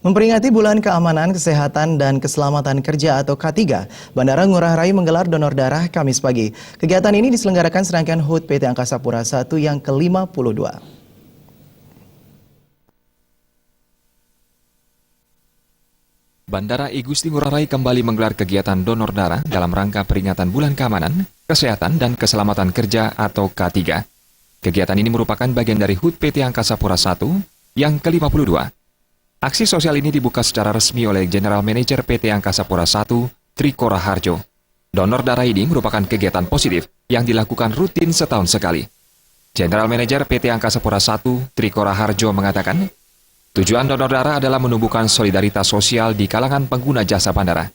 Memperingati Bulan Keamanan, Kesehatan, dan Keselamatan Kerja atau K3, Bandara Ngurah Rai menggelar donor darah Kamis pagi. Kegiatan ini diselenggarakan serangkaian HUT PT Angkasa Pura I yang ke-52. Bandara I Gusti Ngurah Rai kembali menggelar kegiatan donor darah dalam rangka peringatan Bulan Keamanan, Kesehatan, dan Keselamatan Kerja atau K3. Kegiatan ini merupakan bagian dari HUT PT Angkasa Pura I yang ke-52. Aksi sosial ini dibuka secara resmi oleh General Manager PT Angkasa Pura I, Triko Raharjo. Donor darah ini merupakan kegiatan positif yang dilakukan rutin setahun sekali. General Manager PT Angkasa Pura I, Triko Raharjo mengatakan, tujuan donor darah adalah menumbuhkan solidaritas sosial di kalangan pengguna jasa bandara.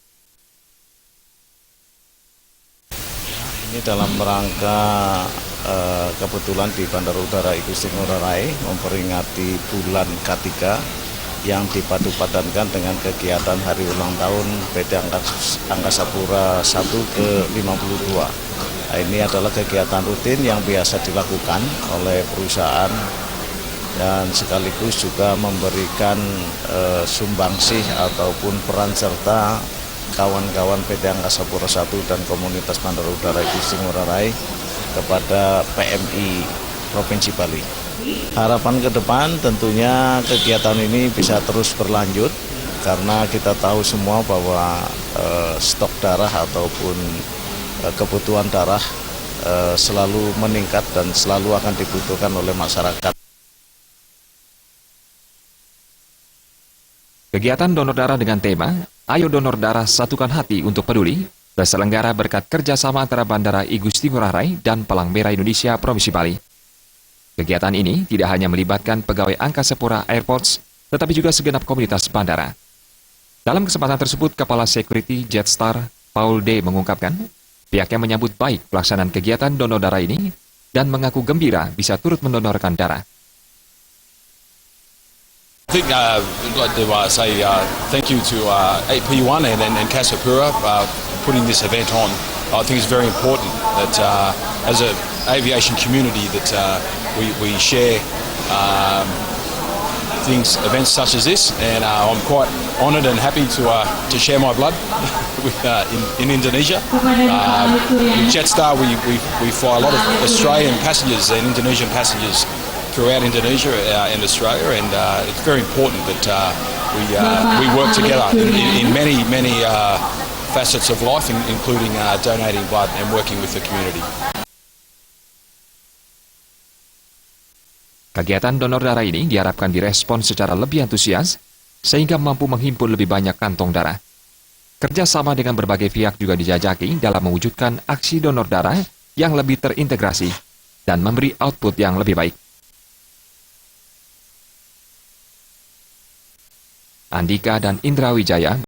Ini dalam rangka kebetulan di Bandara Udara I Gusti Ngurah Rai memperingati bulan K3 yang dipadu-padankan dengan kegiatan hari ulang tahun PT Angkasa Pura I ke-52. Nah, ini adalah kegiatan rutin yang biasa dilakukan oleh perusahaan dan sekaligus juga memberikan sumbangsih ataupun peran serta kawan-kawan PT Angkasa Pura I dan komunitas Bandara Udara I Gusti Ngurah Rai kepada PMI Provinsi Bali. Harapan ke depan tentunya kegiatan ini bisa terus berlanjut karena kita tahu semua bahwa stok darah ataupun kebutuhan darah selalu meningkat dan selalu akan dibutuhkan oleh masyarakat. Kegiatan donor darah dengan tema Ayo Donor Darah Satukan Hati untuk Peduli terselenggara berkat kerjasama antara Bandara I Gusti Ngurah Rai dan Palang Merah Indonesia Provinsi Bali. Kegiatan ini tidak hanya melibatkan pegawai Angkasa Pura Airports, tetapi juga segenap komunitas bandara. Dalam kesempatan tersebut, Kepala Security Jetstar Paul D. mengungkapkan, pihaknya menyambut baik pelaksanaan kegiatan donor darah ini dan mengaku gembira bisa turut mendonorkan darah. I think I'd like to say thank you to AP1 and Angkasa Pura putting this event on. I think it's very important that as an aviation community that we share events such as this, and I'm quite honoured and happy to share my blood in Indonesia. With Jetstar, we fly a lot of Australian passengers and Indonesian passengers throughout Indonesia and Australia, and it's very important that we work together in many facets of life, including donating blood and working with the community. Kegiatan donor darah ini diharapkan direspon secara lebih antusias, sehingga mampu menghimpun lebih banyak kantong darah. Kerjasama dengan berbagai pihak juga dijajaki dalam mewujudkan aksi donor darah yang lebih terintegrasi dan memberi output yang lebih baik. Andika dan Indra Wijaya